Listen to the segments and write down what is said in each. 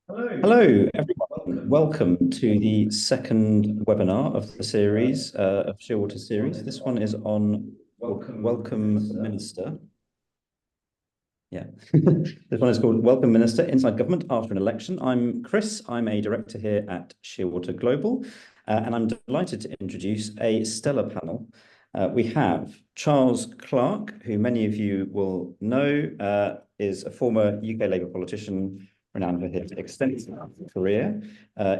Hello, everyone. Welcome to the second webinar of the series, of Shearwater series. This one is on Welcome Minister. Yeah, this one is called Welcome Minister, Inside Government After an Election. I'm Chris. I'm a director here at Shearwater Global, and I'm delighted to introduce a stellar panel. We have Charles Clarke, who many of you will know, is a former UK Labour politician renowned for his extensive career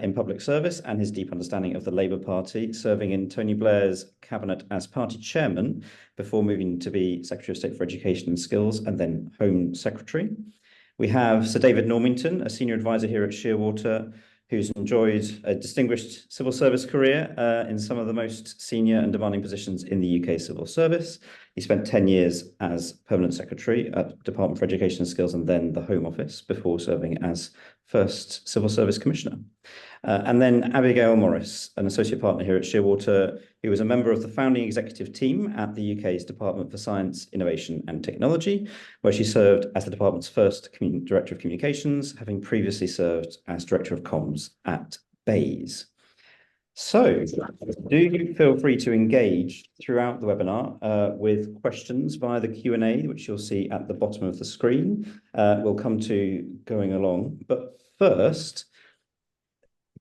in public service and his deep understanding of the Labour Party, serving in Tony Blair's cabinet as party chairman before moving to be Secretary of State for Education and Skills and then Home Secretary. We have Sir David Normington, a senior advisor here at Shearwater, who's enjoyed a distinguished civil service career in some of the most senior and demanding positions in the UK civil service. He spent 10 years as permanent secretary at Department for Education and Skills and then the Home Office before serving as first civil service commissioner. And then Abigail Morris, an associate partner here at Shearwater, who was a member of the founding executive team at the UK's Department for Science, Innovation and Technology, where she served as the department's first Director of Communications, having previously served as Director of Comms at Bayes. So do you feel free to engage throughout the webinar with questions via the Q&A, which you'll see at the bottom of the screen. We'll come to going along. But first,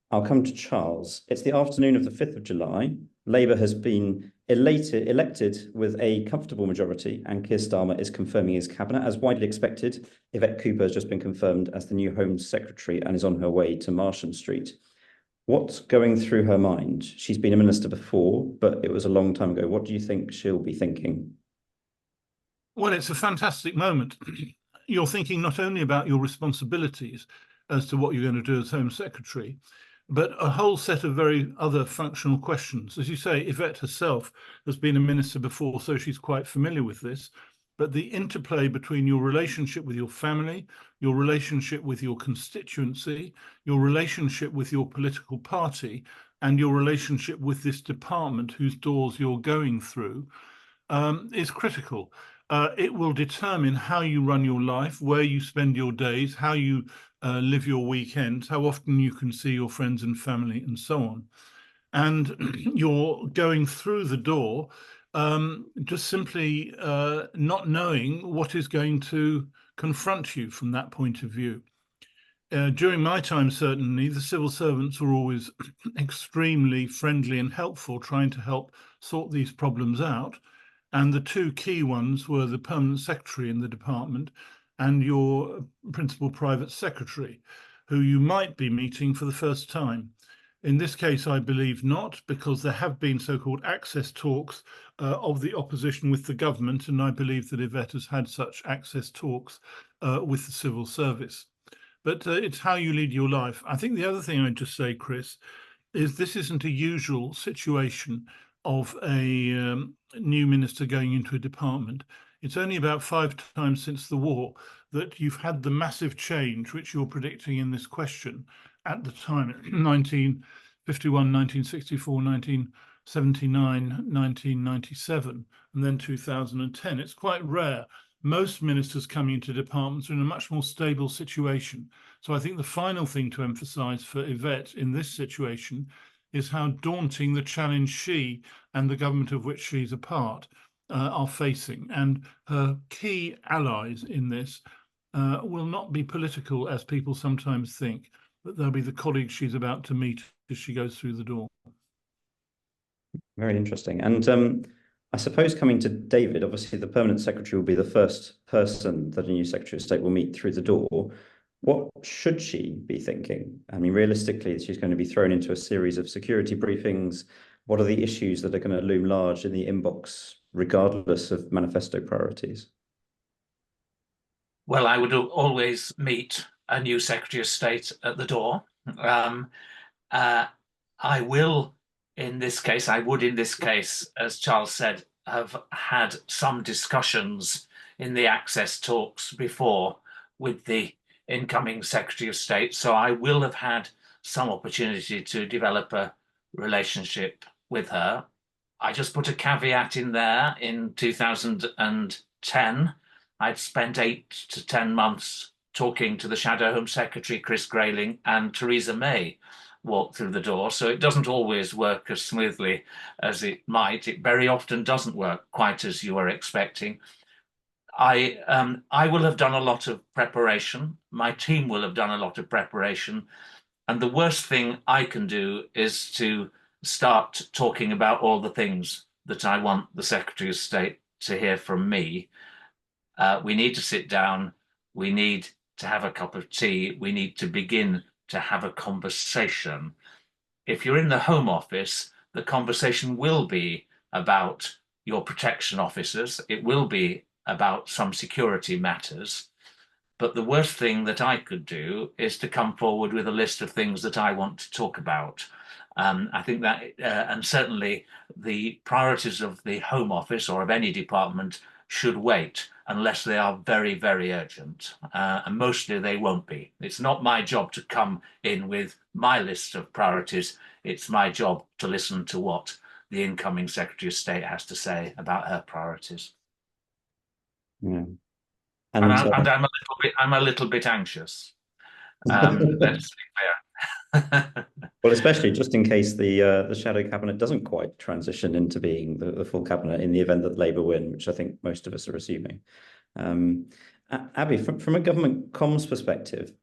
I'll come to Charles. It's the afternoon of the 5th of July. Labour has been elected with a comfortable majority, and Keir Starmer is confirming his cabinet. As widely expected, Yvette Cooper has just been confirmed as the new Home Secretary and is on her way to Marsham Street. What's going through her mind? She's been a minister before, but it was a long time ago. What do you think she'll be thinking? Well, it's a fantastic moment. You're thinking not only about your responsibilities as to what you're going to do as Home Secretary, but a whole set of very other functional questions. As you say, Yvette herself has been a minister before, so she's quite familiar with this. But the interplay between your relationship with your family, your relationship with your constituency, your relationship with your political party, and your relationship with this department whose doors you're going through is critical. It will determine how you run your life, where you spend your days, how you live your weekends, how often you can see your friends and family, and so on. And you're going through the door just simply not knowing what is going to confront you from that point of view. During my time, certainly, the civil servants were always extremely friendly and helpful, trying to help sort these problems out. And the two key ones were the permanent secretary in the department and your principal private secretary, who you might be meeting for the first time. In this case, I believe not, because there have been so-called access talks of the opposition with the government, and I believe that Yvette has had such access talks with the civil service. But it's how you lead your life. I think the other thing I'd just say, Chris, is this isn't a usual situation of a new minister going into a department. It's only about 5 times since the war that you've had the massive change which you're predicting in this question at the time, 1951, 1964, 1979, 1997, and then 2010. It's quite rare. Most ministers coming into departments are in a much more stable situation. So I think the final thing to emphasize for Yvette in this situation is how daunting the challenge she and the government of which she's a part are facing. And her key allies in this will not be political, as people sometimes think, but they'll be the colleagues she's about to meet as she goes through the door. Very interesting. And I suppose coming to David, obviously the permanent secretary will be the first person that a new Secretary of State will meet through the door. What should she be thinking? I mean, realistically, she's going to be thrown into a series of security briefings. What are the issues that are going to loom large in the inbox, regardless of manifesto priorities? Well, I would always meet a new Secretary of State at the door. I will, in this case, as Charles said, have had some discussions in the access talks before with the incoming Secretary of State. So I will have had some opportunity to develop a relationship with her. I just put a caveat in there. In 2010, I'd spent 8 to 10 months talking to the Shadow Home Secretary, Chris Grayling, and Theresa May walk through the door. So it doesn't always work as smoothly as it might. It very often doesn't work quite as you are expecting. I will have done a lot of preparation. My team will have done a lot of preparation. And the worst thing I can do is to start talking about all the things that I want the Secretary of State to hear from me. We need to sit down. We need to have a cup of tea. We need to begin to have a conversation. If you're in the Home Office, the conversation will be about your protection officers. It will be about some security matters. But the worst thing that I could do is to come forward with a list of things that I want to talk about. I think that, and certainly the priorities of the Home Office or of any department should wait unless they are very, very urgent. And mostly they won't be. It's not my job to come in with my list of priorities. It's my job to listen to what the incoming Secretary of State has to say about her priorities. Yeah. And I'm a little bit anxious. Let's be fair. Well, especially just in case the shadow cabinet doesn't quite transition into being the full cabinet in the event that Labour win, which I think most of us are assuming. Abby, from a government comms perspective,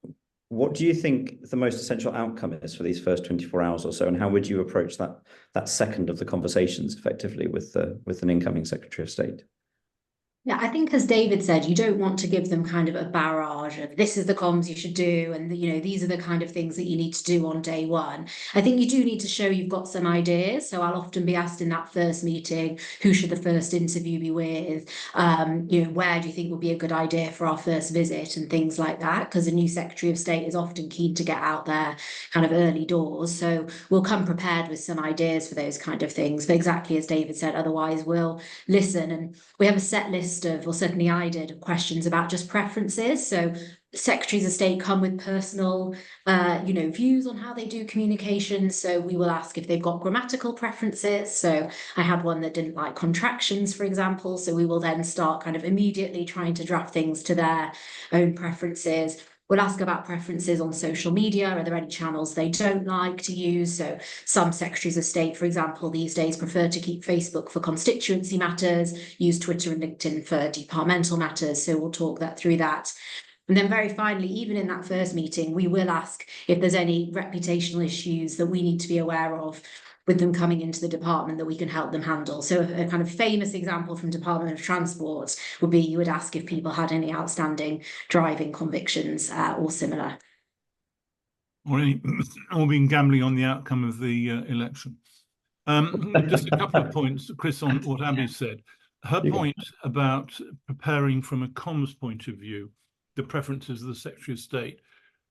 what do you think the most essential outcome is for these first 24 hours or so, and how would you approach that second of the conversations effectively with an incoming Secretary of State? Yeah, I think as David said, you don't want to give them kind of a barrage of this is the comms you should do, and these are the kind of things that you need to do on day one. I think you do need to show you've got some ideas. So I'll often be asked in that first meeting, who should the first interview be with? Where do you think would be a good idea for our first visit and things like that? Because a new Secretary of State is often keen to get out there kind of early doors. So we'll come prepared with some ideas for those kind of things. But exactly as David said, otherwise we'll listen. And we have a set list of, or certainly I did, of questions about just preferences. So Secretaries of State come with personal, views on how they do communication. So we will ask if they've got grammatical preferences. So I had one that didn't like contractions, for example. So we will then start kind of immediately trying to draft things to their own preferences. We'll ask about preferences on social media. Are there any channels they don't like to use? So some Secretaries of State, for example, these days prefer to keep Facebook for constituency matters, use Twitter and LinkedIn for departmental matters. So we'll talk through that. And then very finally, even in that first meeting, we will ask if there's any reputational issues that we need to be aware of with them coming into the department that we can help them handle. So a kind of famous example from Department of Transport would be you would ask if people had any outstanding driving convictions or similar. Or been gambling on the outcome of the election. Just a couple of points, Chris, on what Abby said. Her point about preparing from a comms point of view, the preferences of the Secretary of State,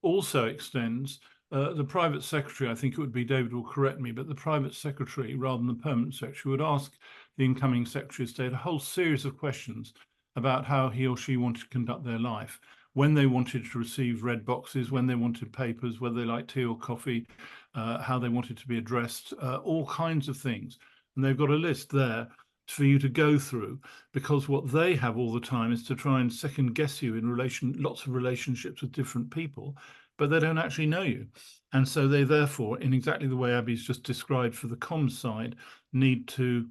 also extends. The private secretary, I think it would be, David will correct me, but the private secretary, rather than the permanent secretary, would ask the incoming Secretary of State a whole series of questions about how he or she wanted to conduct their life, when they wanted to receive red boxes, when they wanted papers, whether they liked tea or coffee, how they wanted to be addressed, all kinds of things. And they've got a list there for you to go through, because what they have all the time is to try and second guess you in lots of relationships with different people, but they don't actually know you. And so they therefore, in exactly the way Abby's just described for the comms side, need to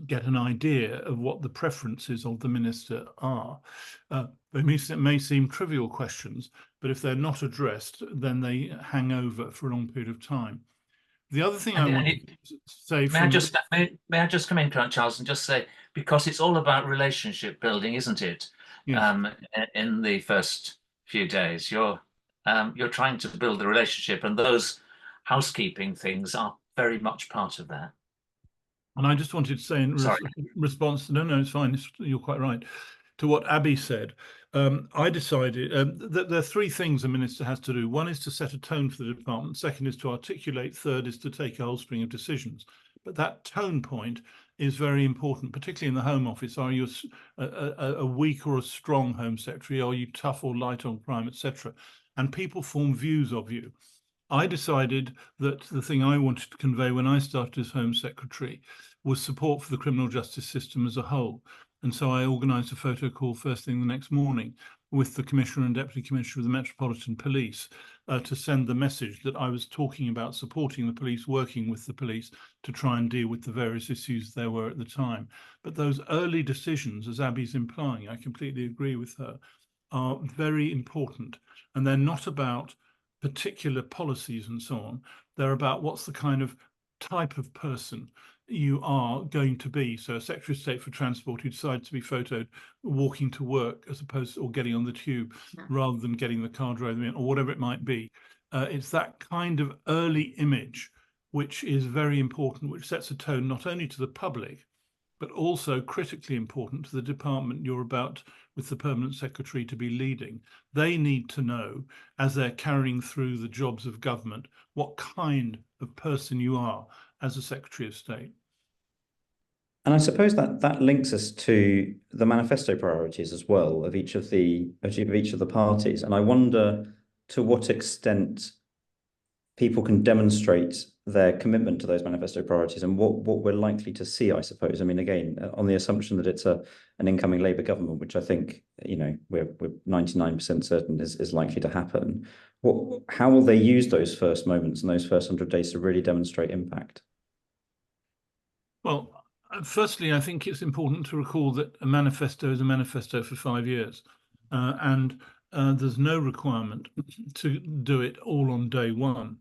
get an idea of what the preferences of the minister are. They may seem trivial questions, but if they're not addressed, then they hang over for a long period of time. The other thing I want to say... May I just come in, Charles, and just say, because it's all about relationship building, isn't it? Yes. In the first few days, you're trying to build the relationship, and those housekeeping things are very much part of that. And I just wanted to say in response, no, it's fine, you're quite right, to what Abby said. I decided that there are three things a minister has to do. One is to set a tone for the department. Second is to articulate. Third is to take a whole string of decisions. But that tone point is very important, particularly in the Home Office. Are you a weak or a strong Home Secretary? Are you tough or light on crime, etc.? And people form views of you. I decided that the thing I wanted to convey when I started as Home Secretary was support for the criminal justice system as a whole. And so I organised a photo call first thing the next morning with the Commissioner and Deputy Commissioner of the Metropolitan Police to send the message that I was talking about supporting the police, working with the police to try and deal with the various issues there were at the time. But those early decisions, as Abby's implying, I completely agree with her, are very important. And they're not about particular policies and so on. They're about what's the kind of type of person you are going to be. So a Secretary of State for Transport who decides to be photoed walking to work as opposed to, or getting on the tube rather than getting the car driving in, or whatever it might be. It's that kind of early image which is very important, which sets a tone not only to the public, but also critically important to the department you're about with the Permanent Secretary to be leading. They need to know, as they're carrying through the jobs of government, what kind of person you are as a Secretary of State. And I suppose that links us to the manifesto priorities as well of each of the parties. And I wonder to what extent people can demonstrate their commitment to those manifesto priorities and what we're likely to see, I suppose. I mean, again, on the assumption that it's an incoming Labour government, which I think, you know, we're 99% certain is likely to happen. How will they use those first moments and those first 100 days to really demonstrate impact? Well, firstly, I think it's important to recall that a manifesto is a manifesto for 5 years, and there's no requirement to do it all on day one.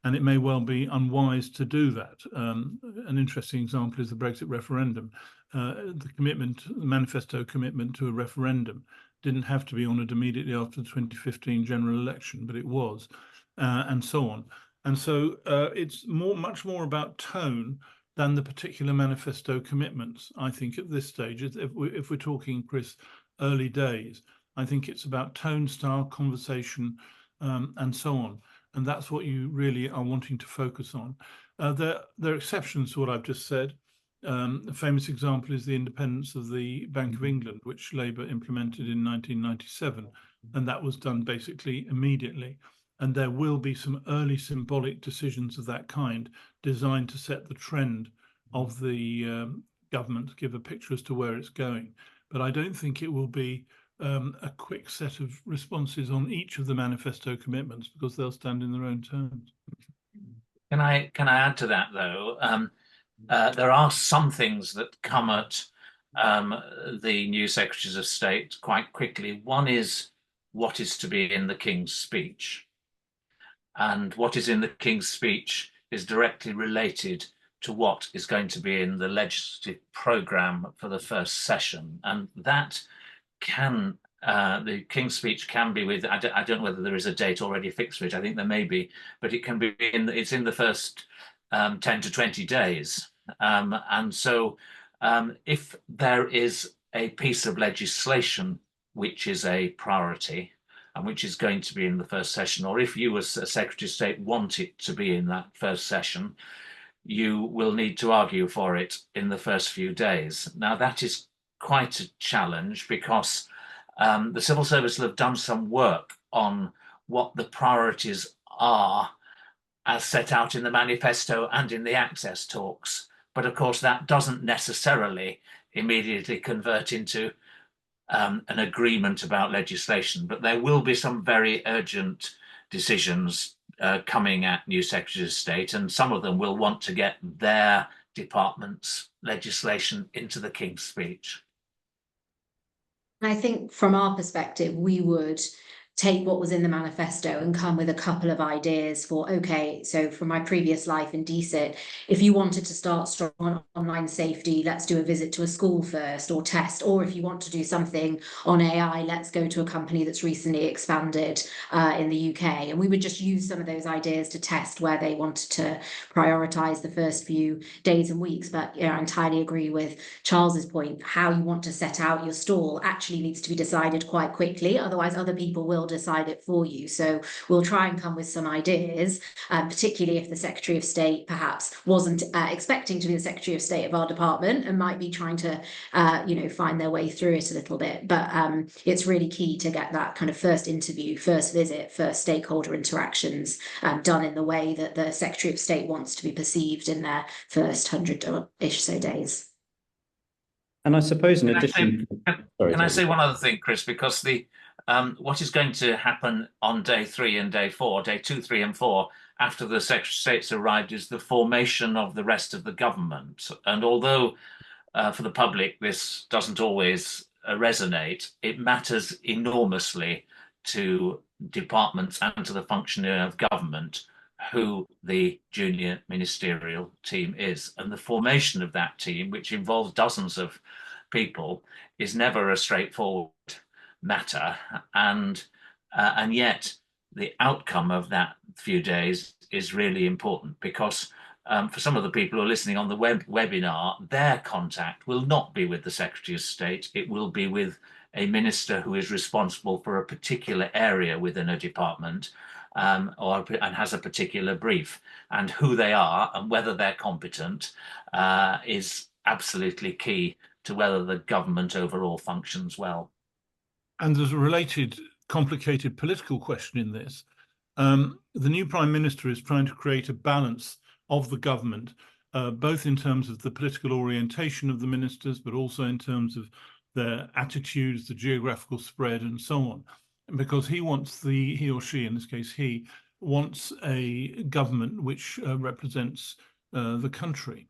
And it may well be unwise to do that. An interesting example is the Brexit referendum. The manifesto commitment to a referendum didn't have to be honoured immediately after the 2015 general election, but it was, and so on. And so it's much more about tone than the particular manifesto commitments, I think, at this stage. If we're talking, Chris, early days, I think it's about tone, style, conversation, and so on. And that's what you really are wanting to focus on. There are exceptions to what I've just said. A famous example is the independence of the Bank of England, which Labour implemented in 1997, and that was done basically immediately. And there will be some early symbolic decisions of that kind designed to set the trend of the government, give a picture as to where it's going. But I don't think it will be a quick set of responses on each of the manifesto commitments, because they'll stand in their own terms. Can I add to that, though? There are some things that come at the new Secretaries of State quite quickly. One is what is to be in the King's speech. And what is in the King's speech is directly related to what is going to be in the legislative programme for the first session. And that can, the King's speech can be with, I don't know whether there is a date already fixed for it, I think there may be, but it can be it's in the first 10 to 20 days. And so if there is a piece of legislation which is a priority and which is going to be in the first session, or if you as a Secretary of State want it to be in that first session, you will need to argue for it in the first few days. Now, that is quite a challenge, because the civil service will have done some work on what the priorities are as set out in the manifesto and in the access talks. But of course, that doesn't necessarily immediately convert into an agreement about legislation. But there will be some very urgent decisions coming at new Secretaries of State, and some of them will want to get their department's legislation into the King's speech. I think from our perspective, we would take what was in the manifesto and come with a couple of ideas for, okay, so from my previous life in DSIT, if you wanted to start strong on online safety, let's do a visit to a school first or test, or if you want to do something on AI, let's go to a company that's recently expanded in the UK. And we would just use some of those ideas to test where they wanted to prioritise the first few days and weeks. But I entirely agree with Charles's point. How you want to set out your stall actually needs to be decided quite quickly, otherwise other people will decide it for you. So we'll try and come with some ideas, particularly if the Secretary of State perhaps wasn't expecting to be the Secretary of State of our department and might be trying to, find their way through it a little bit. But it's really key to get that kind of first interview, first visit, first stakeholder interactions done in the way that the Secretary of State wants to be perceived in their first 100-ish so days. And I suppose in addition, can I say one other thing, Chris, because the what is going to happen on day 3 and day 4, day 2, 3, and 4, after the Secretary of State's arrived, is the formation of the rest of the government. And although for the public this doesn't always resonate, it matters enormously to departments and to the functioning of government who the junior ministerial team is. And the formation of that team, which involves dozens of people, is never a straightforward matter. And yet the outcome of that few days is really important, because for some of the people who are listening on the webinar, their contact will not be with the Secretary of State. It will be with a minister who is responsible for a particular area within a department, and has a particular brief. And who they are and whether they're competent is absolutely key to whether the government overall functions well. And there's a related complicated political question in this. The new Prime Minister is trying to create a balance of the government, both in terms of the political orientation of the ministers, but also in terms of their attitudes, the geographical spread, and so on. Because he or she, in this case he, wants a government which represents the country.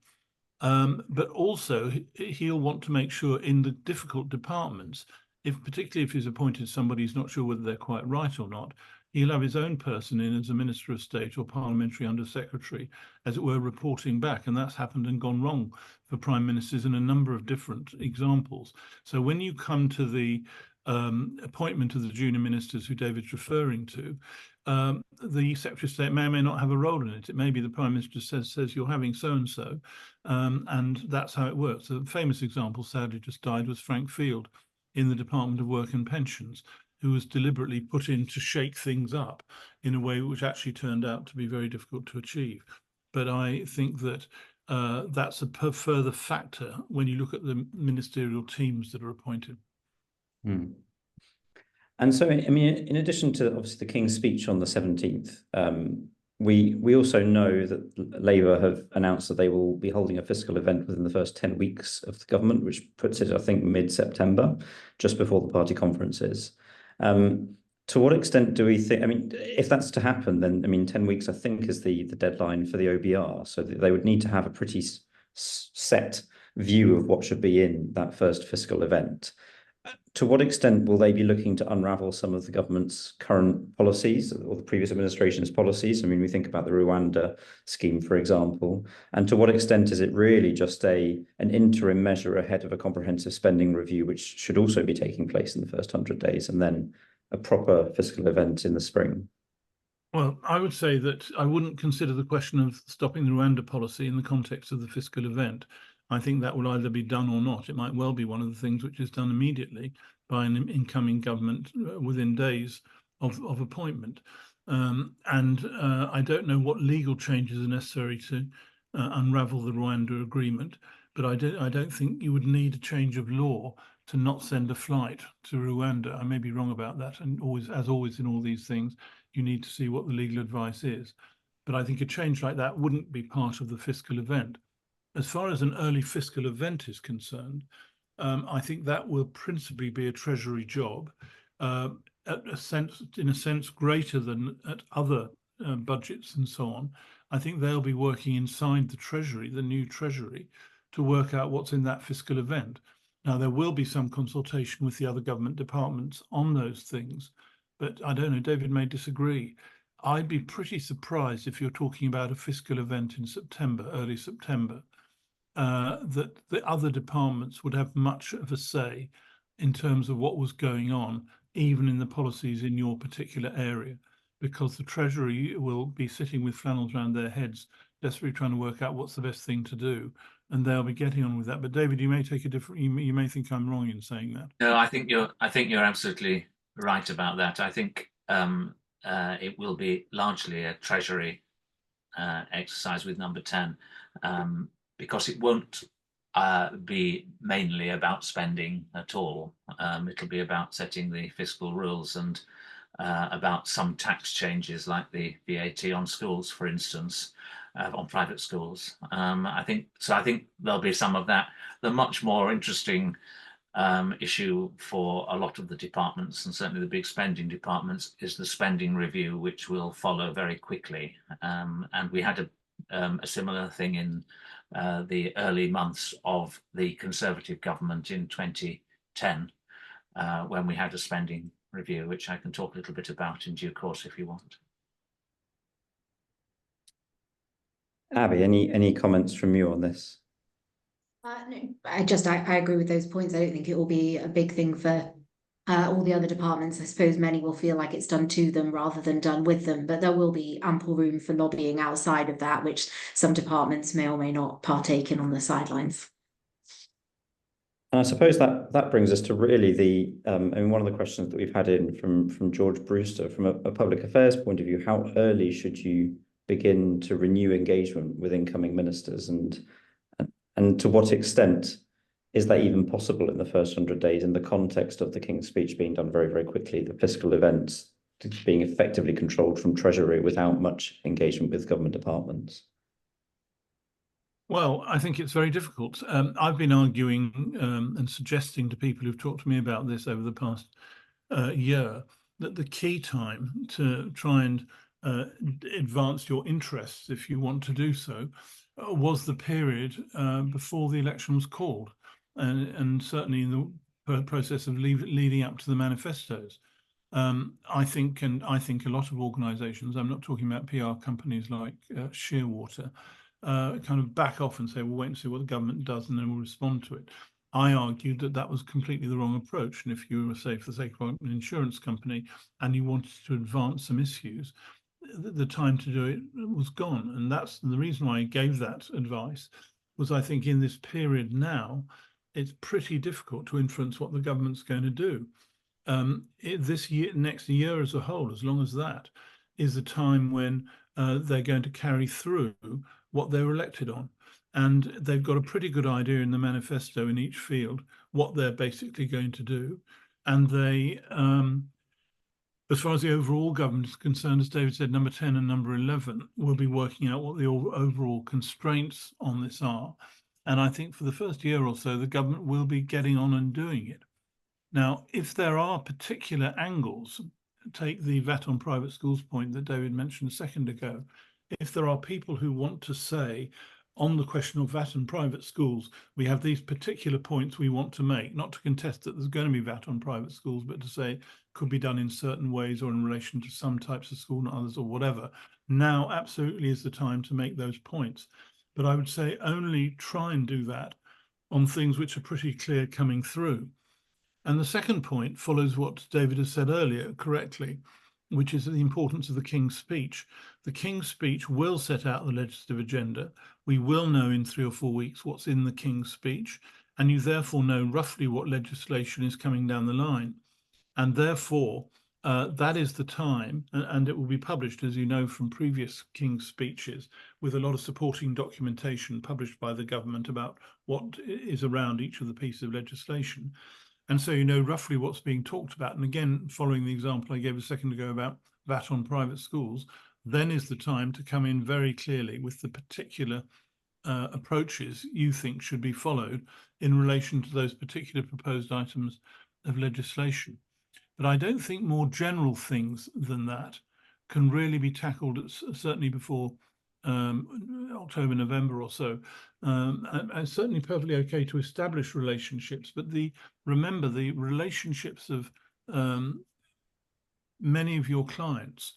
But also he'll want to make sure in the difficult departments, particularly if he's appointed somebody who's not sure whether they're quite right or not, he'll have his own person in as a Minister of State or Parliamentary Under-Secretary, as it were, reporting back. And that's happened and gone wrong for Prime Ministers in a number of different examples. So when you come to the appointment of the junior ministers who David's referring to, the Secretary of State may or may not have a role in it. It may be the Prime Minister says you're having so-and-so, and that's how it works. A famous example, sadly just died, was Frank Field in the Department of Work and Pensions, who was deliberately put in to shake things up in a way which actually turned out to be very difficult to achieve. But I think that that's a further factor when you look at the ministerial teams that are appointed. Hmm. And so, I mean, in addition to obviously the King's speech on the 17th, we also know that Labour have announced that they will be holding a fiscal event within the first 10 weeks of the government, which puts it, I think, mid-September, just before the party conferences. To what extent do we think, I mean, if that's to happen, then, I mean, 10 weeks, I think, is the deadline for the OBR. So they would need to have a pretty set view of what should be in that first fiscal event. To what extent will they be looking to unravel some of the government's current policies or the previous administration's policies? I mean, we think about the Rwanda scheme, for example, and to what extent is it really just an interim measure ahead of a comprehensive spending review, which should also be taking place in the first 100 days, and then a proper fiscal event in the spring? Well, I would say that I wouldn't consider the question of stopping the Rwanda policy in the context of the fiscal event. I think that will either be done or not. It might well be one of the things which is done immediately by an incoming government within days of appointment. I don't know what legal changes are necessary to unravel the Rwanda agreement, but I don't think you would need a change of law to not send a flight to Rwanda. I may be wrong about that, and as always in all these things, you need to see what the legal advice is. But I think a change like that wouldn't be part of the fiscal event. As far as an early fiscal event is concerned, I think that will principally be a Treasury job, in a sense greater than at other budgets and so on. I think they'll be working inside the Treasury, the new Treasury, to work out what's in that fiscal event. Now, there will be some consultation with the other government departments on those things, but I don't know, David may disagree. I'd be pretty surprised if you're talking about a fiscal event in September, early September, that the other departments would have much of a say in terms of what was going on, even in the policies in your particular area, because the Treasury will be sitting with flannels around their heads, desperately trying to work out what's the best thing to do, and they'll be getting on with that. But David, you may take a different. You may think I'm wrong in saying that. No, I think you're absolutely right about that. I think it will be largely a Treasury exercise with number 10. Because it won't be mainly about spending at all. It'll be about setting the fiscal rules and about some tax changes like the VAT on schools, for instance, on private schools. I think there'll be some of that. The much more interesting issue for a lot of the departments, and certainly the big spending departments, is the spending review, which will follow very quickly. And we had a similar thing in the early months of the Conservative government in 2010, when we had a spending review, which I can talk a little bit about in due course if you want. Abby, any comments from you on this? No, I agree with those points. I don't think it will be a big thing for all the other departments. I suppose many will feel like it's done to them rather than done with them, but there will be ample room for lobbying outside of that, which some departments may or may not partake in on the sidelines. And I suppose that brings us to really the, I mean, one of the questions that we've had in from George Brewster, from a public affairs point of view, how early should you begin to renew engagement with incoming ministers, and to what extent is that even possible in the first 100 days in the context of the King's speech being done very, very quickly, the fiscal events being effectively controlled from Treasury without much engagement with government departments? Well, I think it's very difficult. I've been arguing and suggesting to people who've talked to me about this over the past year that the key time to try and advance your interests, if you want to do so, was the period before the election was called, and certainly in the process of leading up to the manifestos. I think a lot of organisations, I'm not talking about PR companies like Shearwater, kind of back off and say, we'll wait and see what the government does and then we'll respond to it. I argued that was completely the wrong approach. And if you were, say, for the sake of an insurance company and you wanted to advance some issues, the time to do it was gone. And that's the reason why I gave that advice, was I think in this period now, it's pretty difficult to influence what the government's going to do. Next year as a whole, as long as that, is the time when they're going to carry through what they were elected on. And they've got a pretty good idea in the manifesto in each field what they're basically going to do. And they, as far as the overall government is concerned, as David said, number 10 and number 11 will be working out what the overall constraints on this are. And I think for the first year or so, the government will be getting on and doing it. Now, if there are particular angles, take the VAT on private schools point that David mentioned a second ago, if there are people who want to say, on the question of VAT and private schools, we have these particular points we want to make, not to contest that there's going to be VAT on private schools, but to say it could be done in certain ways or in relation to some types of school, not others, or whatever. Now absolutely is the time to make those points. But I would say only try and do that on things which are pretty clear coming through. And the second point follows what David has said earlier correctly, which is the importance of the King's speech. The King's speech will set out the legislative agenda. We will know in 3 or 4 weeks what's in the King's speech, and you therefore know roughly what legislation is coming down the line. And therefore, that is the time, and it will be published, as you know, from previous King's speeches, with a lot of supporting documentation published by the government about what is around each of the pieces of legislation. And so you know roughly what's being talked about. And again, following the example I gave a second ago about VAT on private schools, then is the time to come in very clearly with the particular approaches you think should be followed in relation to those particular proposed items of legislation. But I don't think more general things than that can really be tackled, certainly before October, November or so. And certainly perfectly okay to establish relationships, but remember the relationships of many of your clients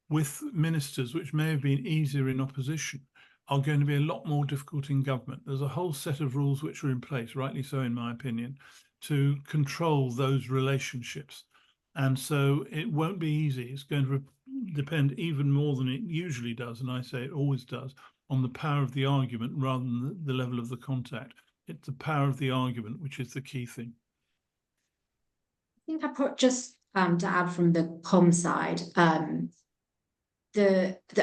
with ministers, which may have been easier in opposition, are going to be a lot more difficult in government. There's a whole set of rules which are in place, rightly so in my opinion, to control those relationships. And so it won't be easy. It's going to depend even more than it usually does, and I say it always does, on the power of the argument rather than the level of the contact. It's the power of the argument which is the key thing. I think I put just to add from the comm side, I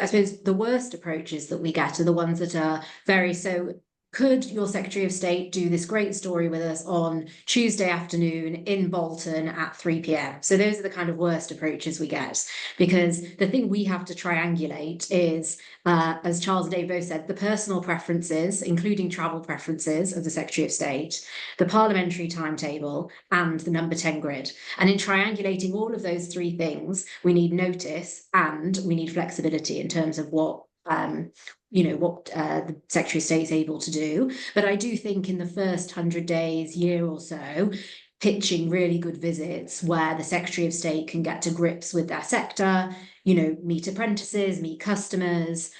suppose the worst approaches that we get are the ones that are very so could your Secretary of State do this great story with us on Tuesday afternoon in Bolton at 3 p.m? So those are the kind of worst approaches we get, because the thing we have to triangulate is, as Charles and Dave both said, the personal preferences, including travel preferences of the Secretary of State, the parliamentary timetable, and the number 10 grid. And in triangulating all of those three things, we need notice and we need flexibility in terms of what the Secretary of State is able to do. But I do think in the first 100 days, year or so, pitching really good visits where the Secretary of State can get to grips with their sector, meet apprentices, meet customers,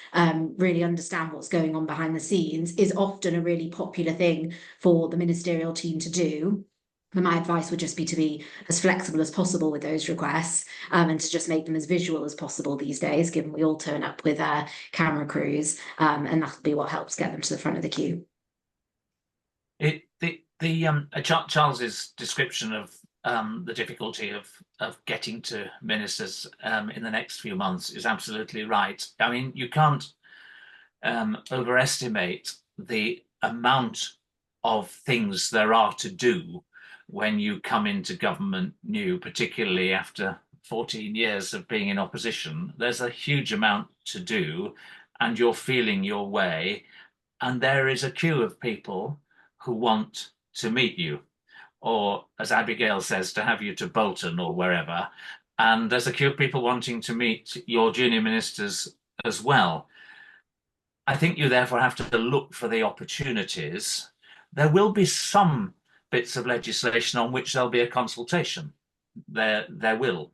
really understand what's going on behind the scenes, is often a really popular thing for the ministerial team to do. And my advice would just be to be as flexible as possible with those requests, and to just make them as visual as possible these days, given we all turn up with camera crews, and that'll be what helps get them to the front of the queue. Charles's description of the difficulty of getting to ministers in the next few months is absolutely right. I mean, you can't overestimate the amount of things there are to do when you come into government new, particularly after 14 years of being in opposition. There's a huge amount to do, and you're feeling your way, and there is a queue of people who want to meet you, or as Abigail says, to have you to Bolton or wherever. And there's a queue of people wanting to meet your junior ministers as well. I think you therefore have to look for the opportunities. There will be some bits of legislation on which there'll be a consultation. There will.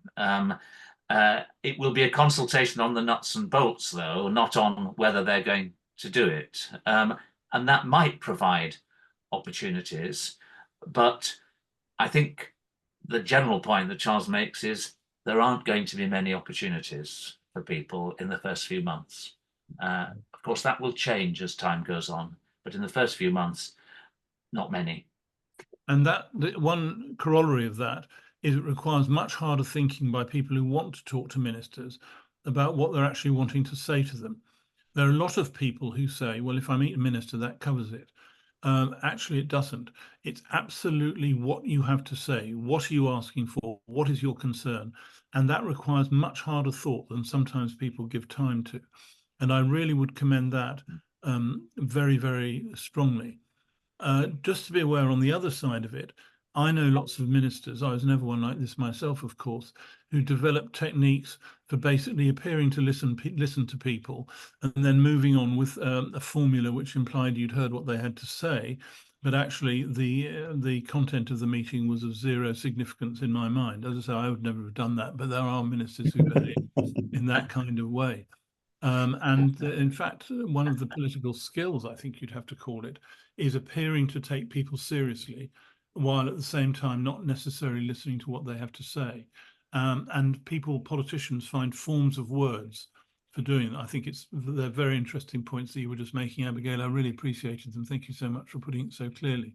It will be a consultation on the nuts and bolts, though, not on whether they're going to do it. And that might provide opportunities. But I think the general point that Charles makes is there aren't going to be many opportunities for people in the first few months. Of course, that will change as time goes on, but in the first few months, not many. And the one corollary of that is it requires much harder thinking by people who want to talk to ministers about what they're actually wanting to say to them. There are a lot of people who say, well, if I meet a minister, that covers it. Actually, it doesn't. It's absolutely what you have to say. What are you asking for? What is your concern? And that requires much harder thought than sometimes people give time to. And I really would commend that very, very strongly. Just to be aware, on the other side of it, I know lots of ministers, I was never one like this myself, of course, who developed techniques for basically appearing to listen to people and then moving on with a formula which implied you'd heard what they had to say, but actually the content of the meeting was of zero significance in my mind. As I say, I would never have done that, but there are ministers who behave in that kind of way. And in fact, one of the political skills, I think you'd have to call it, is appearing to take people seriously, while at the same time not necessarily listening to what they have to say. And politicians find forms of words for doing that. I think they're very interesting points that you were just making, Abigail. I really appreciated them. Thank you so much for putting it so clearly.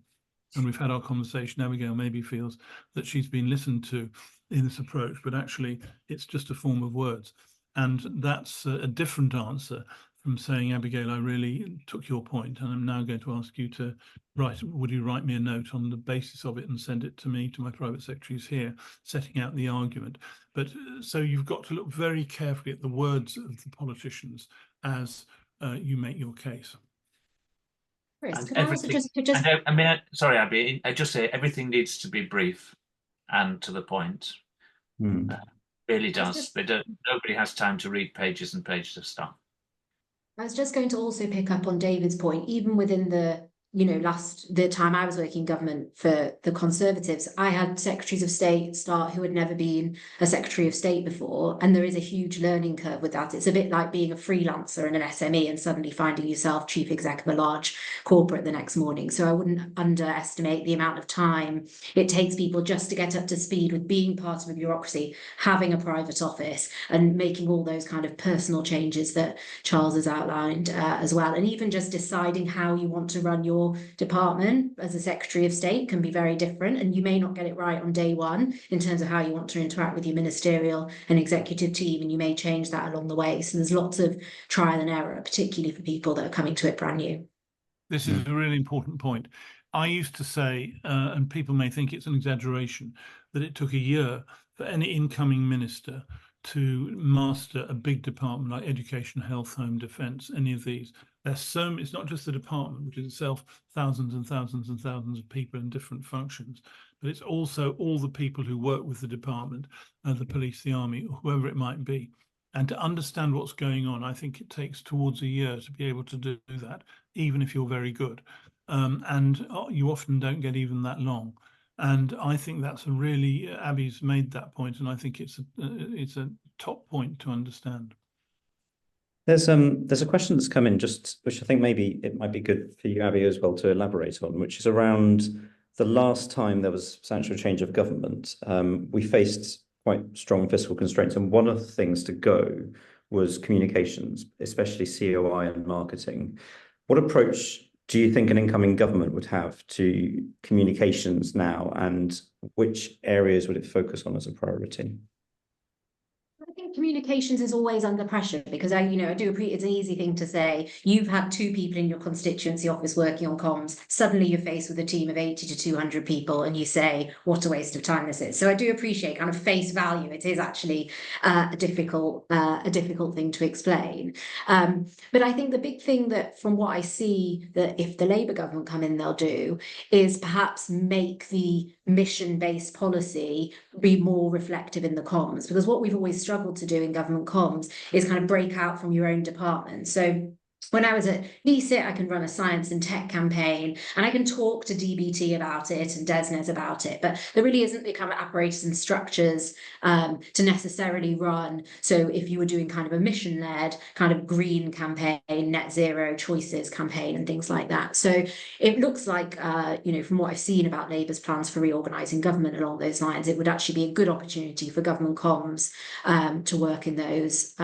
And we've had our conversation. Abigail maybe feels that she's been listened to in this approach, but actually it's just a form of words. And that's a different answer from saying, Abigail, I really took your point, and I'm now going to ask you to would you write me a note on the basis of it and send it to me, to my private secretaries here, setting out the argument. But so you've got to look very carefully at the words of the politicians as you make your case. Chris, could I also just... sorry, Abby, I just say everything needs to be brief and to the point. Really does. Nobody has time to read pages and pages of stuff. I was just going to also pick up on David's point, even within the time I was working in government for the Conservatives, I had secretaries of state start who had never been a secretary of state before, and there is a huge learning curve with that. It's a bit like being a freelancer in an SME and suddenly finding yourself chief exec of a large corporate the next morning. So I wouldn't underestimate the amount of time it takes people just to get up to speed with being part of a bureaucracy, having a private office, and making all those kind of personal changes that Charles has outlined as well. And even just deciding how you want to run your department as a Secretary of State can be very different, and you may not get it right on day one in terms of how you want to interact with your ministerial and executive team, and you may change that along the way. So there's lots of trial and error, particularly for people that are coming to it brand new. This is a really important point. I used to say, and people may think it's an exaggeration, that it took a year for any incoming minister to master a big department like education, health, home, defence, any of these. It's not just the department, which is itself thousands and thousands and thousands of people in different functions, but it's also all the people who work with the department, the police, the army, or whoever it might be. And to understand what's going on, I think it takes towards a year to be able to do that, even if you're very good. And you often don't get even that long. And I think that's a really, Abby's made that point, and I think it's a top point to understand. There's a question that's come in just, which I think maybe it might be good for you, Abby, as well to elaborate on, which is around the last time there was substantial change of government. We faced quite strong fiscal constraints, and one of the things to go was communications, especially COI and marketing. What approach do you think an incoming government would have to communications now, and which areas would it focus on as a priority? I think communications is always under pressure because I do appreciate it's an easy thing to say. You've had 2 people in your constituency office working on comms. Suddenly you're faced with a team of 80 to 200 people and you say, what a waste of time this is. So I do appreciate kind of face value. It is actually a difficult thing to explain. But I think the big thing that from what I see that if the Labour government come in, they'll do is perhaps make the mission-based policy be more reflective in the comms, because what we've always struggled to do in government comms is kind of break out from your own department. So when I was at VSIT, I can run a science and tech campaign and I can talk to DBT about it and DESNES about it, but there really isn't the kind of apparatus and structures to necessarily run. So if you were doing kind of a mission-led kind of green campaign, net zero choices campaign and things like that. So it looks like, from what I've seen about Labour's plans for reorganising government along those lines, it would actually be a good opportunity for government comms to work in those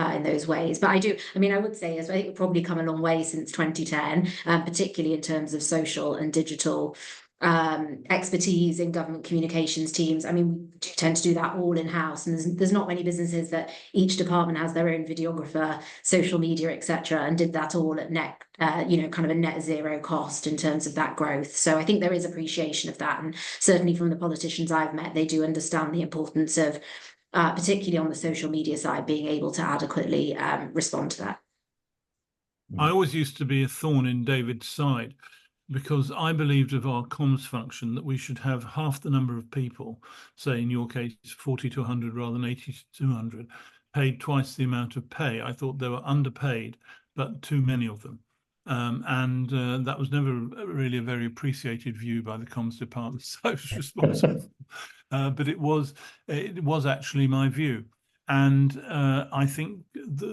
ways. But I would say, as I think we've probably come a long way since 2010, particularly in terms of social and digital expertise in government communications teams. I mean, we do tend to do that all in-house, and there's not many businesses that each department has their own videographer, social media, etc., and did that all at net, kind of a net zero cost in terms of that growth. So I think there is appreciation of that, and certainly from the politicians I've met, they do understand the importance of, particularly on the social media side, being able to adequately respond to that. I always used to be a thorn in David's side, because I believed of our comms function that we should have half the number of people, say in your case 40 to 100 rather than 80 to 200, paid twice the amount of pay. I thought they were underpaid, but too many of them. And that was never really a very appreciated view by the comms department, so I was responsible. But it was actually my view. And I think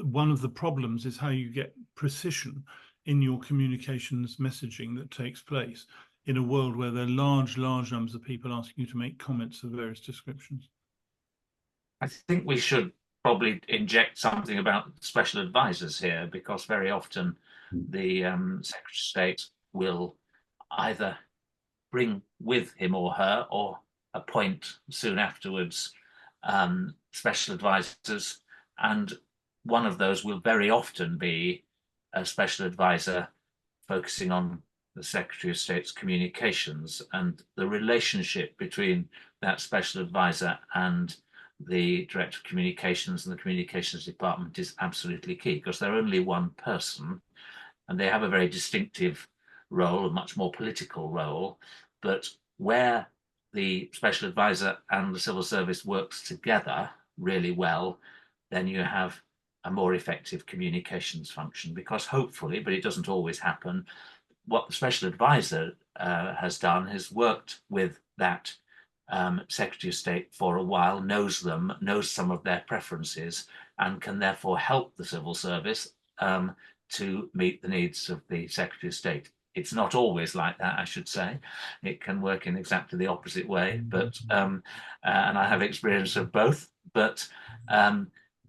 one of the problems is how you get precision in your communications messaging that takes place in a world where there are large numbers of people asking you to make comments of various descriptions. I think we should probably inject something about special advisors here, because very often the Secretary of State will either bring with him or her or appoint soon afterwards special advisors, and one of those will very often be a special advisor focusing on the Secretary of State's communications, and the relationship between that special advisor and the Director of Communications and the Communications Department is absolutely key, because they're only one person and they have a very distinctive role, a much more political role. But where the special advisor and the civil service works together really well, then you have a more effective communications function, because hopefully, but it doesn't always happen, what the special advisor has done is worked with that Secretary of State for a while, knows them, knows some of their preferences, and can therefore help the civil service to meet the needs of the Secretary of State. It's not always like that, I should say. It can work in exactly the opposite way, but and I have experience of both. But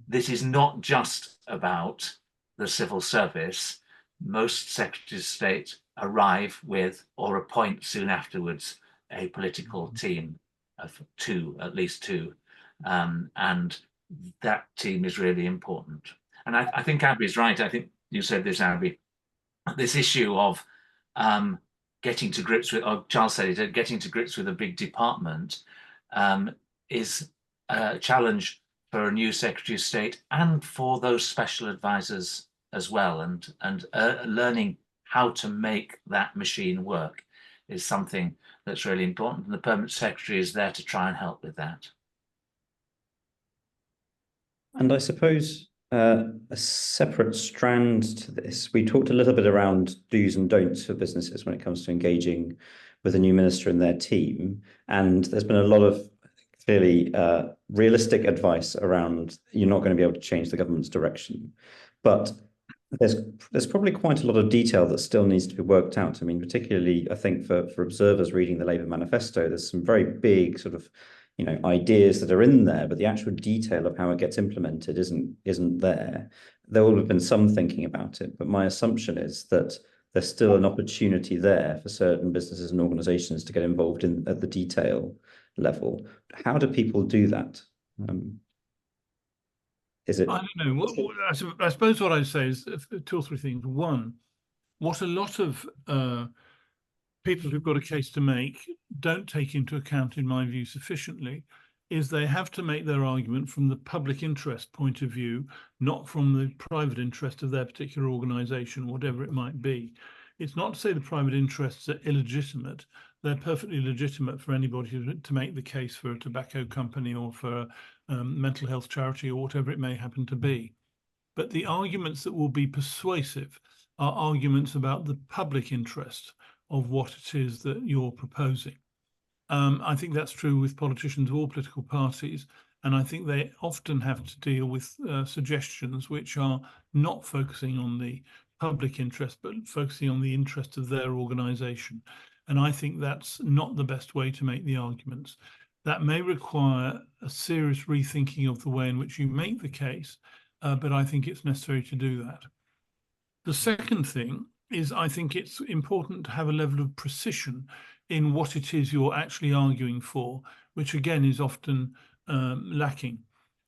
this is not just about the civil service. Most Secretaries of State arrive with or appoint soon afterwards a political team of at least two, and that team is really important. And I think Abby's right. I think you said this, Abby, this issue of getting to grips with, or Charles said it, getting to grips with a big department is a challenge for a new Secretary of State and for those special advisors as well. And learning how to make that machine work is something that's really important. And the Permanent Secretary is there to try and help with that. And I suppose a separate strand to this, we talked a little bit around do's and don'ts for businesses when it comes to engaging with a new minister and their team. And there's been a lot of clearly realistic advice around you're not going to be able to change the government's direction. But there's probably quite a lot of detail that still needs to be worked out. I mean, particularly, I think for observers reading the Labour manifesto, there's some very big sort of, ideas that are in there, but the actual detail of how it gets implemented isn't there. There will have been some thinking about it, but my assumption is that there's still an opportunity there for certain businesses and organisations to get involved at the detail level. How do people do that? Is it? I don't know. I suppose what I'd say is 2 or 3 things. One, what a lot of people who've got a case to make don't take into account, in my view, sufficiently, is they have to make their argument from the public interest point of view, not from the private interest of their particular organisation, whatever it might be. It's not to say the private interests are illegitimate. They're perfectly legitimate for anybody to make the case for a tobacco company or for a mental health charity or whatever it may happen to be. But the arguments that will be persuasive are arguments about the public interest of what it is that you're proposing. I think that's true with politicians of all political parties, and I think they often have to deal with suggestions which are not focusing on the public interest, but focusing on the interest of their organisation. And I think that's not the best way to make the arguments. That may require a serious rethinking of the way in which you make the case, but I think it's necessary to do that. The second thing is I think it's important to have a level of precision in what it is you're actually arguing for, which again is often lacking.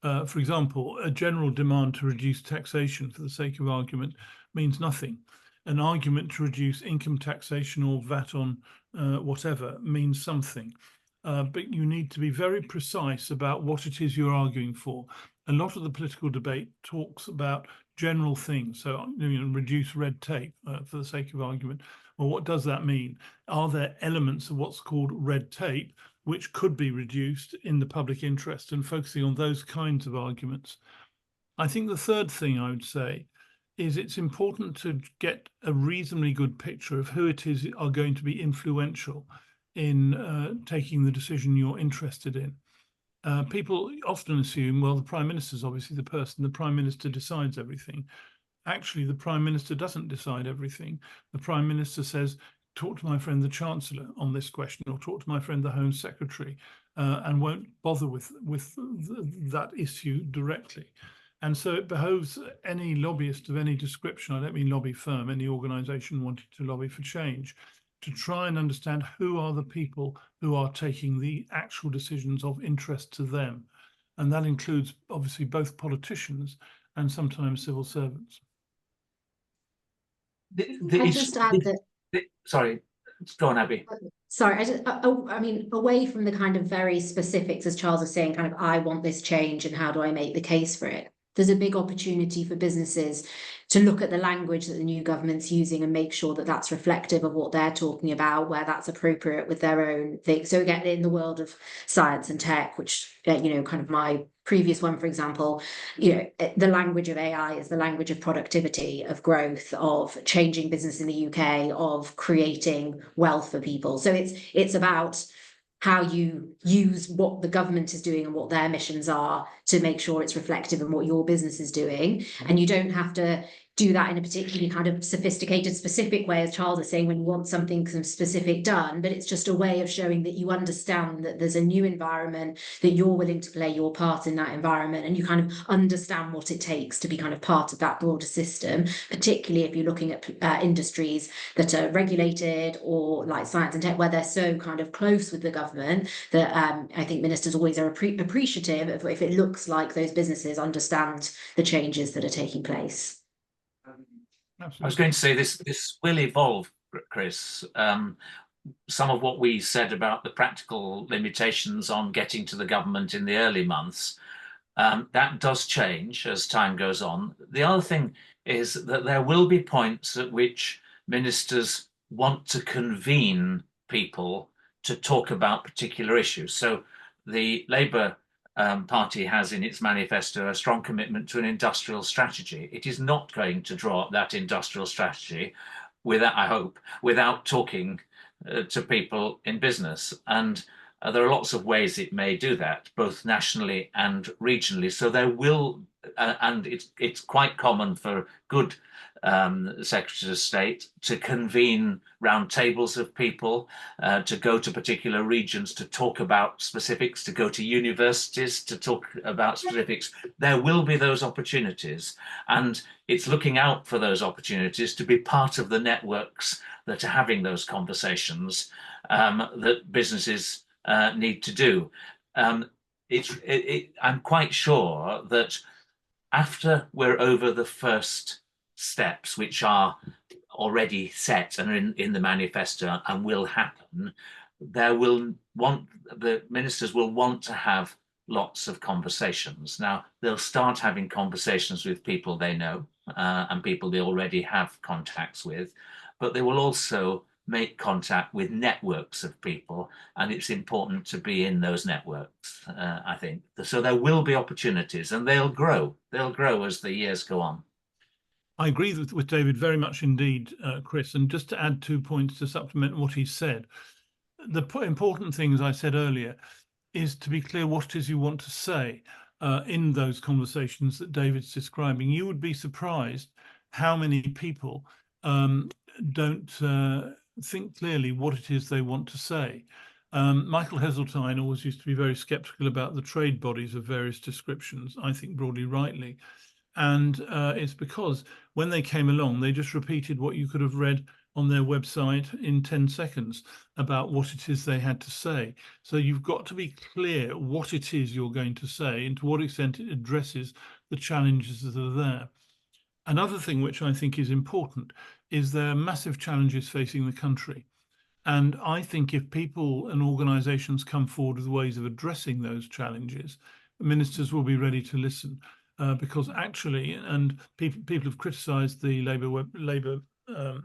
For example, a general demand to reduce taxation for the sake of argument means nothing. An argument to reduce income taxation or VAT on whatever means something. But you need to be very precise about what it is you're arguing for. A lot of the political debate talks about general things, so reduce red tape for the sake of argument. Well, what does that mean? Are there elements of what's called red tape which could be reduced in the public interest, and focusing on those kinds of arguments? I think the third thing I would say is it's important to get a reasonably good picture of who it is are going to be influential in taking the decision you're interested in. People often assume, well, the Prime Minister is obviously the person, the Prime Minister decides everything. Actually, the Prime Minister doesn't decide everything. The Prime Minister says, talk to my friend the Chancellor on this question, or talk to my friend the Home Secretary, and won't bother with that issue directly. And so it behoves any lobbyist of any description, I don't mean lobby firm, any organisation wanting to lobby for change, to try and understand who are the people who are taking the actual decisions of interest to them. And that includes obviously both politicians and sometimes civil servants. Sorry, go on, Abby. Sorry, I mean, away from the kind of very specifics, as Charles is saying, kind of, I want this change and how do I make the case for it? There's a big opportunity for businesses to look at the language that the new government's using and make sure that that's reflective of what they're talking about, where that's appropriate with their own thing. So again, in the world of science and tech, which, kind of my previous one, for example, the language of AI is the language of productivity, of growth, of changing business in the UK, of creating wealth for people. So it's about how you use what the government is doing and what their missions are to make sure it's reflective of what your business is doing. And you don't have to do that in a particularly kind of sophisticated, specific way, as Charles is saying, when you want something specific done, but it's just a way of showing that you understand that there's a new environment, that you're willing to play your part in that environment, and you kind of understand what it takes to be kind of part of that broader system, particularly if you're looking at industries that are regulated or like science and tech, where they're so kind of close with the government that I think ministers always are appreciative of if it looks like those businesses understand the changes that are taking place. I was going to say this will evolve Chris. Some of what we said about the practical limitations on getting to the government in the early months, that does change as time goes on. The other thing is that there will be points at which ministers want to convene people to talk about particular issues. So the Labour Party has in its manifesto a strong commitment to an industrial strategy. It is not going to draw up that industrial strategy without, I hope, without talking to people in business. And there are lots of ways it may do that, both nationally and regionally. So there will, and it's quite common for good secretaries of state to convene round tables of people, to go to particular regions to talk about specifics, to go to universities to talk about specifics. There will be those opportunities, and it's looking out for those opportunities to be part of the networks that are having those conversations that businesses need to do. I'm quite sure that after we're over the first steps, which are already set and are in the manifesto and will happen, the ministers will want to have lots of conversations. Now, they'll start having conversations with people they know and people they already have contacts with, but they will also make contact with networks of people, and it's important to be in those networks, I think. So there will be opportunities, and they'll grow. They'll grow as the years go on. I agree with David very much indeed, Chris. And just to add 2 points to supplement what he said, the important thing, as I said earlier, is to be clear what it is you want to say in those conversations that David's describing. You would be surprised how many people don't think clearly what it is they want to say. Michael Heseltine always used to be very skeptical about the trade bodies of various descriptions, I think broadly rightly. And it's because when they came along, they just repeated what you could have read on their website in 10 seconds about what it is they had to say. So you've got to be clear what it is you're going to say and to what extent it addresses the challenges that are there. Another thing which I think is important is there are massive challenges facing the country. And I think if people and organisations come forward with ways of addressing those challenges, ministers will be ready to listen. Because actually, and people have criticised the Labour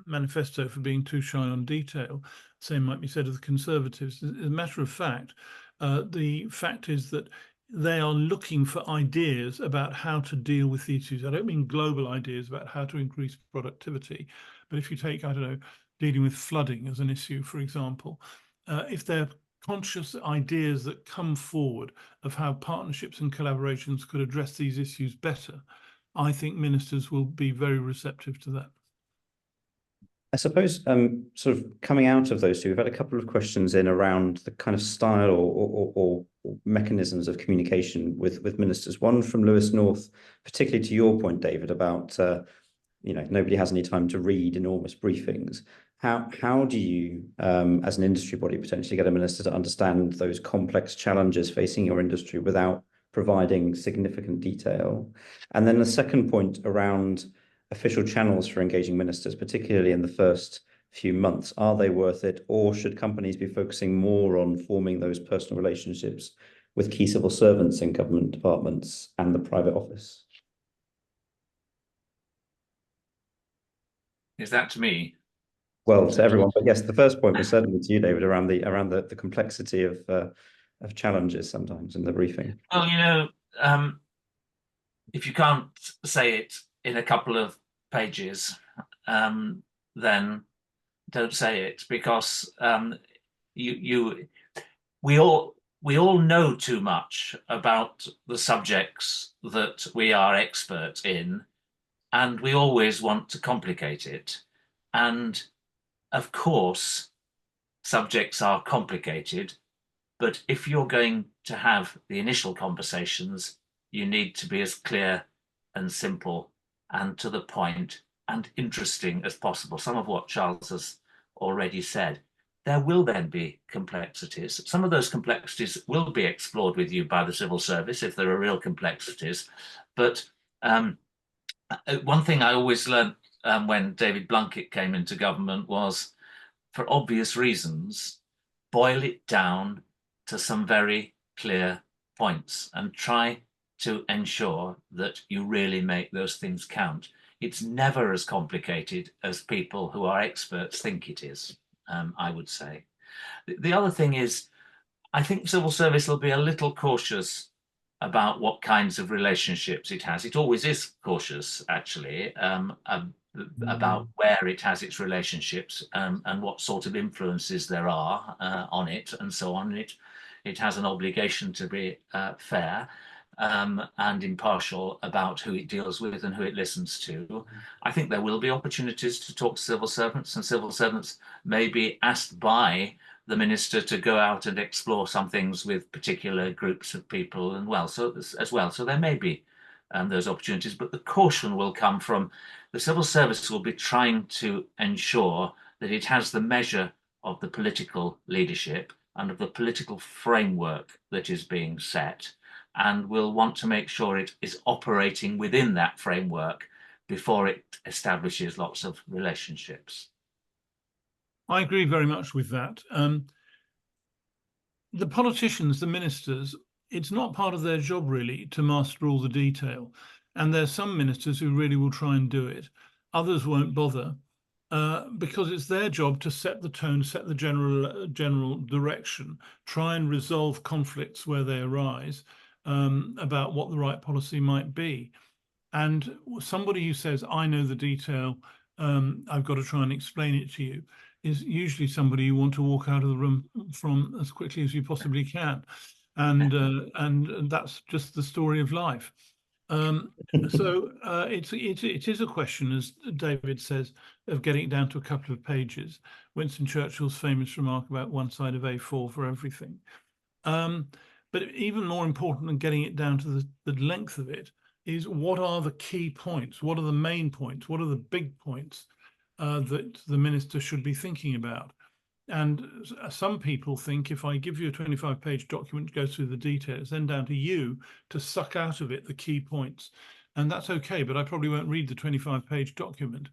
manifesto for being too shy on detail. Same might be said of the Conservatives. As a matter of fact, the fact is that they are looking for ideas about how to deal with the issues. I don't mean global ideas about how to increase productivity, but if you take, I don't know, dealing with flooding as an issue, for example, if they're conscious ideas that come forward of how partnerships and collaborations could address these issues better, I think ministers will be very receptive to that. I suppose sort of coming out of those two, we've had a couple of questions in around the kind of style or mechanisms of communication with ministers. One from Lewis North, particularly to your point, David, about nobody has any time to read enormous briefings. How do you, as an industry body, potentially get a minister to understand those complex challenges facing your industry without providing significant detail? And then the second point around official channels for engaging ministers, particularly in the first few months, are they worth it, or should companies be focusing more on forming those personal relationships with key civil servants in government departments and the private office? Is that to me? Well, to everyone, but yes, the first point was certainly to you, David, around the complexity of challenges sometimes in the briefing. Well, if you can't say it in a couple of pages, then don't say it, because we all know too much about the subjects that we are experts in, and we always want to complicate it. And of course, subjects are complicated, but if you're going to have the initial conversations, you need to be as clear and simple and to the point and interesting as possible. Some of what Charles has already said. There will then be complexities. Some of those complexities will be explored with you by the civil service if there are real complexities. But one thing I always learned when David Blunkett came into government was, for obvious reasons, boil it down to some very clear points and try to ensure that you really make those things count. It's never as complicated as people who are experts think it is, I would say. The other thing is, I think civil service will be a little cautious about what kinds of relationships it has. It always is cautious, actually, about where it has its relationships, and what sort of influences there are on it, and so on. It has an obligation to be fair and impartial about who it deals with and who it listens to. I think there will be opportunities to talk to civil servants, and civil servants may be asked by the minister to go out and explore some things with particular groups of people as well. So there may be those opportunities, but the caution will come from the civil service will be trying to ensure that it has the measure of the political leadership and of the political framework that is being set, and will want to make sure it is operating within that framework before it establishes lots of relationships. I agree very much with that. The politicians, the ministers, it's not part of their job really to master all the detail. And there's some ministers who really will try and do it. Others won't bother because it's their job to set the tone, set the general direction, try and resolve conflicts where they arise about what the right policy might be. And somebody who says, I know the detail, I've got to try and explain it to you, is usually somebody you want to walk out of the room from as quickly as you possibly can. And that's just the story of life. So it is a question, as David says, of getting it down to a couple of pages. Winston Churchill's famous remark about one side of A4 for everything. But even more important than getting it down to the length of it is, what are the key points? What are the main points? What are the big points that the minister should be thinking about? And some people think, if I give you a 25-page document to go through the details, then down to you to suck out of it the key points. And that's okay, but I probably won't read the 25-page document.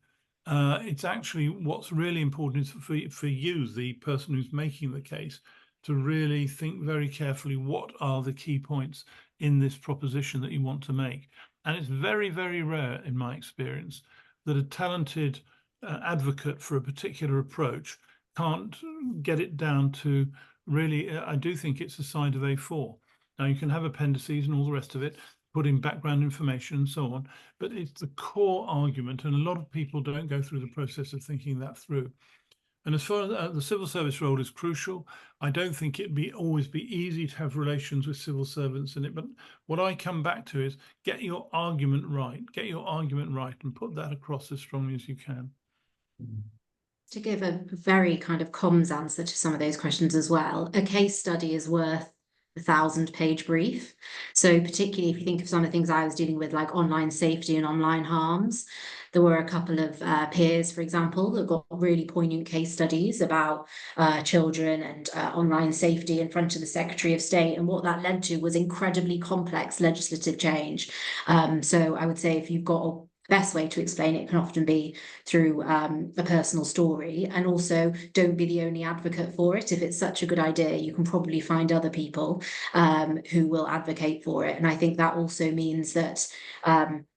It's actually what's really important is for you, the person who's making the case, to really think very carefully what are the key points in this proposition that you want to make. And it's very, very rare, in my experience, that a talented advocate for a particular approach can't get it down to really, I do think it's a side of A4. Now, you can have appendices and all the rest of it, put in background information and so on, but it's the core argument, and a lot of people don't go through the process of thinking that through. And as far as the civil service role is crucial, I don't think it'd always be easy to have relations with civil servants in it. But what I come back to is, get your argument right, and put that across as strongly as you can. To give a very kind of comms answer to some of those questions as well, a case study is worth a 1,000-page brief. So particularly if you think of some of the things I was dealing with, like online safety and online harms, there were a couple of peers, for example, that got really poignant case studies about children and online safety in front of the Secretary of State. And what that led to was incredibly complex legislative change. So I would say, if you've got a best way to explain it, can often be through a personal story. And also, don't be the only advocate for it. If it's such a good idea, you can probably find other people who will advocate for it. And I think that also means that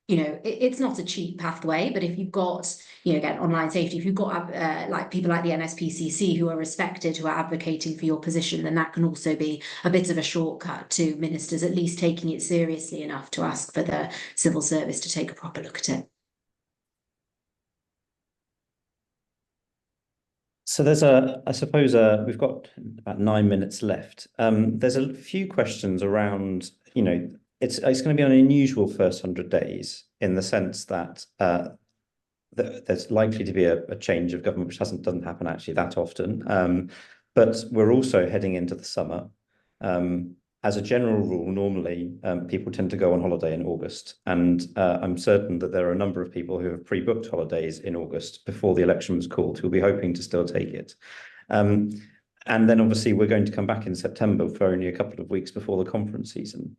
it's not a cheap pathway, but if you've got, again, online safety, if you've got like people like the NSPCC who are respected, who are advocating for your position, then that can also be a bit of a shortcut to ministers at least taking it seriously enough to ask for the civil service to take a proper look at it. So there's I suppose we've got about 9 minutes left. There's a few questions around, it's going to be an unusual first 100 days in the sense that there's likely to be a change of government, which doesn't happen actually that often. But we're also heading into the summer. As a general rule, normally people tend to go on holiday in August, and I'm certain that there are a number of people who have pre-booked holidays in August before the election was called, who'll be hoping to still take it. And then obviously we're going to come back in September for only a couple of weeks before the conference season.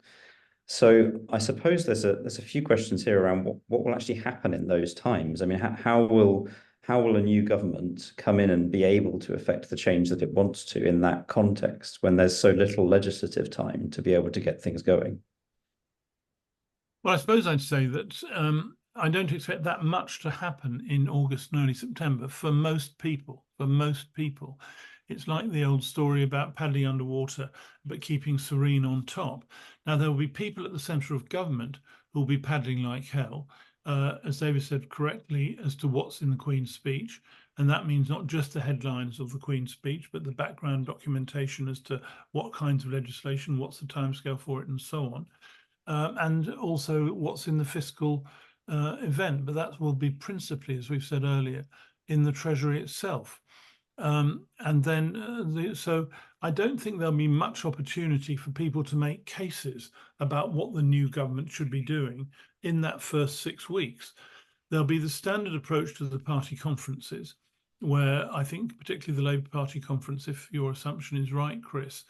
So I suppose there's a few questions here around what will actually happen in those times. I mean, how will a new government come in and be able to affect the change that it wants to in that context when there's so little legislative time to be able to get things going? Well, I suppose I'd say that I don't expect that much to happen in August and early September for most people. For most people, it's like the old story about paddling underwater, but keeping serene on top. Now, there will be people at the centre of government who will be paddling like hell, as David said correctly, as to what's in the Queen's speech. And that means not just the headlines of the Queen's speech, but the background documentation as to what kinds of legislation, what's the timescale for it, and so on. And also what's in the fiscal event, but that will be principally, as we've said earlier, in the Treasury itself. And then, so I don't think there'll be much opportunity for people to make cases about what the new government should be doing in that first 6 weeks. There'll be the standard approach to the party conferences, where I think particularly the Labour Party conference, if your assumption is right, Chris,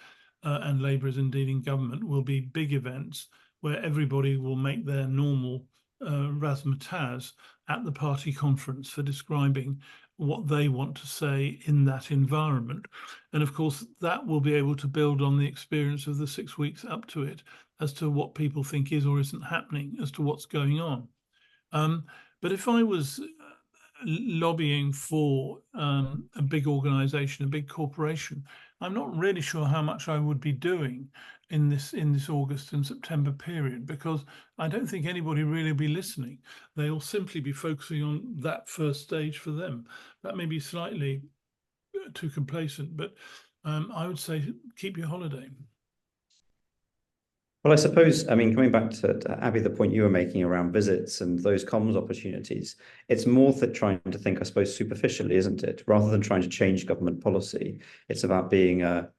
and Labour is indeed in government, will be big events where everybody will make their normal razzmatazz at the party conference for describing what they want to say in that environment. And of course, that will be able to build on the experience of the 6 weeks up to it as to what people think is or isn't happening, as to what's going on. But if I was lobbying for a big organization, a big corporation, I'm not really sure how much I would be doing in this August and September period, because I don't think anybody really will be listening. They'll simply be focusing on that first stage for them. That may be slightly too complacent, but I would say keep your holiday. Well, I suppose, I mean, coming back to Abby, the point you were making around visits and those comms opportunities, it's more that trying to think, I suppose, superficially, isn't it? Rather than trying to change government policy, it's about being a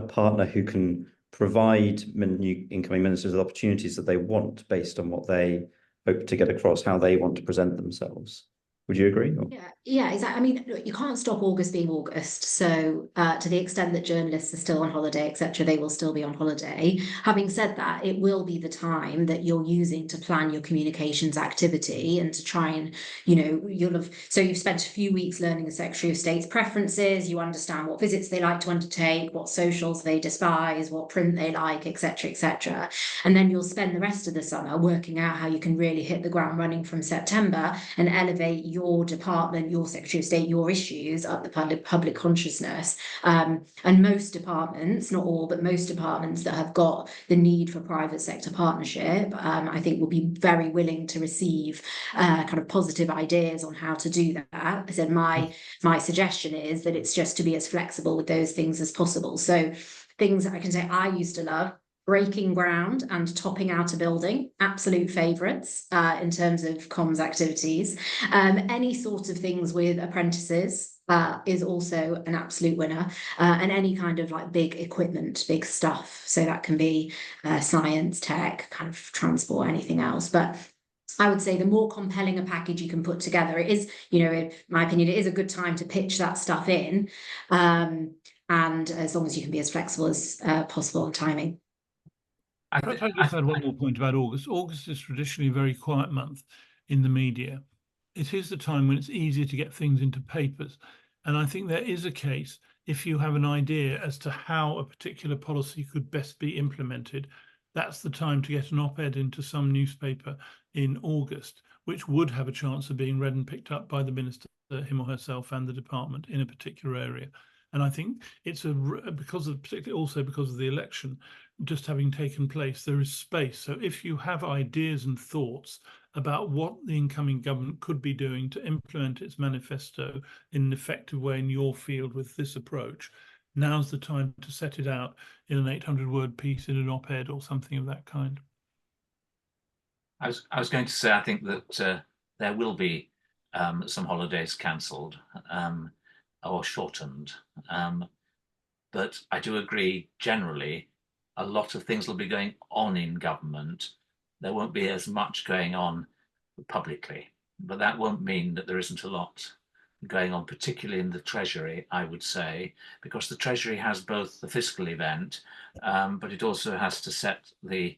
partner who can provide new incoming ministers with opportunities that they want based on what they hope to get across, how they want to present themselves. Would you agree? Or? Yeah, exactly. I mean, look, you can't stop August being August. So to the extent that journalists are still on holiday, etc., they will still be on holiday. Having said that, it will be the time that you're using to plan your communications activity and to try and, so you've spent a few weeks learning the Secretary of State's preferences, you understand what visits they like to undertake, what socials they despise, what print they like, etc., etc. And then you'll spend the rest of the summer working out how you can really hit the ground running from September and elevate your department, your Secretary of State, your issues up the public consciousness. And most departments, not all, but most departments that have got the need for private sector partnership, I think will be very willing to receive kind of positive ideas on how to do that. I said my suggestion is that it's just to be as flexible with those things as possible. So things I can say I used to love: breaking ground and topping out a building, absolute favourites in terms of comms activities. Any sort of things with apprentices is also an absolute winner, and any kind of like big equipment, big stuff. So that can be science, tech, kind of transport, anything else. But I would say the more compelling a package you can put together, it is, in my opinion, it is a good time to pitch that stuff in. And as long as you can be as flexible as possible on timing. I just had one more point about August. August is traditionally a very quiet month in the media. It is the time when it's easier to get things into papers. And I think there is a case, if you have an idea as to how a particular policy could best be implemented, that's the time to get an op-ed into some newspaper in August, which would have a chance of being read and picked up by the minister, him or herself, and the department in a particular area. And I think it's particularly also because of the election just having taken place, there is space. So if you have ideas and thoughts about what the incoming government could be doing to implement its manifesto in an effective way in your field with this approach, now's the time to set it out in an 800-word piece in an op-ed or something of that kind. I was going to say, I think that there will be some holidays cancelled or shortened, but I do agree generally a lot of things will be going on in government. There won't be as much going on publicly, but that won't mean that there isn't a lot going on, particularly in the Treasury, I would say, because the Treasury has both the fiscal event, but it also has to set the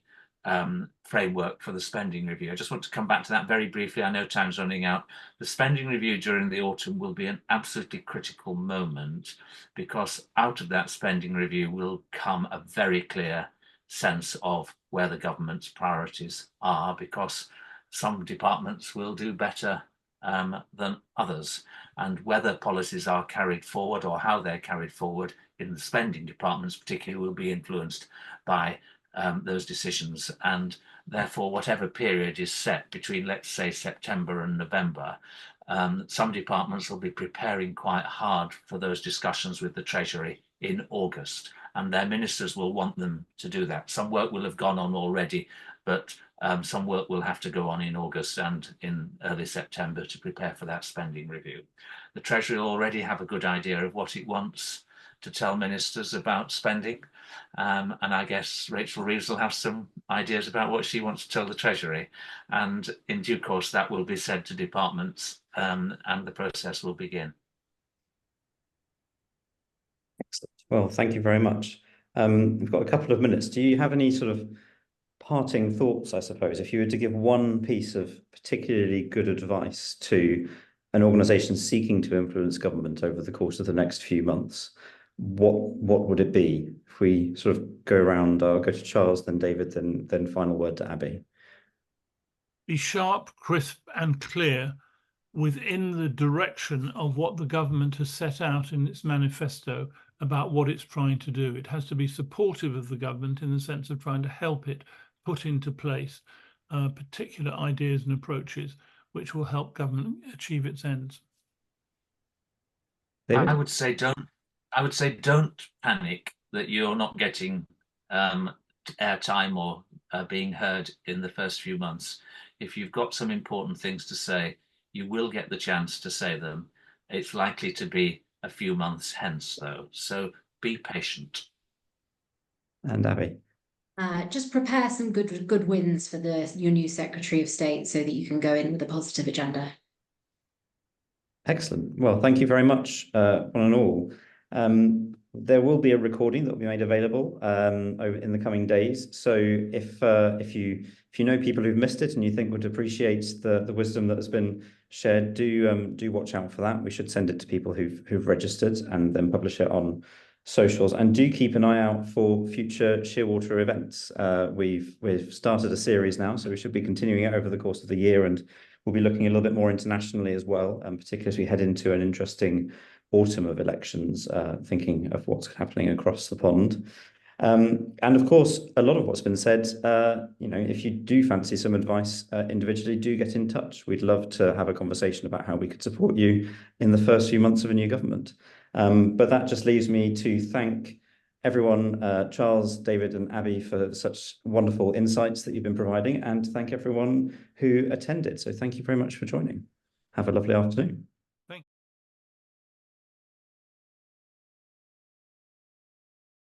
framework for the spending review. I just want to come back to that very briefly. I know time's running out. The spending review during the autumn will be an absolutely critical moment, because out of that spending review will come a very clear sense of where the government's priorities are, because some departments will do better than others, and whether policies are carried forward or how they're carried forward in the spending departments particularly will be influenced by those decisions. And therefore, whatever period is set between, let's say, September and November, some departments will be preparing quite hard for those discussions with the Treasury in August, and their ministers will want them to do that. Some work will have gone on already, but some work will have to go on in August and in early September to prepare for that spending review. The Treasury will already have a good idea of what it wants to tell ministers about spending. And I guess Rachel Reeves will have some ideas about what she wants to tell the Treasury. And in due course, that will be said to departments, and the process will begin. Excellent. Well, thank you very much. We've got a couple of minutes. Do you have any sort of parting thoughts, I suppose, if you were to give one piece of particularly good advice to an organisation seeking to influence government over the course of the next few months, what would it be? If we sort of go around, I'll go to Charles, then David, then final word to Abby. Be sharp, crisp and clear within the direction of what the government has set out in its manifesto about what it's trying to do. It has to be supportive of the government in the sense of trying to help it put into place particular ideas and approaches which will help government achieve its ends. David? I would say don't panic that you're not getting airtime or being heard in the first few months. If you've got some important things to say, you will get the chance to say them. It's likely to be a few months hence, though, so be patient. And Abby? Just prepare some good wins for your new Secretary of State so that you can go in with a positive agenda. Excellent. Well, thank you very much, one and all. There will be a recording that will be made available over in the coming days. So if you know people who've missed it and you think would appreciate the wisdom that has been shared, do watch out for that. We should send it to people who've registered and then publish it on socials. And do keep an eye out for future Shearwater events. We've started a series now, so we should be continuing it over the course of the year, and we'll be looking a little bit more internationally as well, particularly as we head into an interesting autumn of elections, thinking of what's happening across the pond. And of course, a lot of what's been said, if you do fancy some advice individually, do get in touch. We'd love to have a conversation about how we could support you in the first few months of a new government. But that just leaves me to thank everyone, Charles, David and Abby, for such wonderful insights that you've been providing, and thank everyone who attended. So thank you very much for joining. Have a lovely afternoon.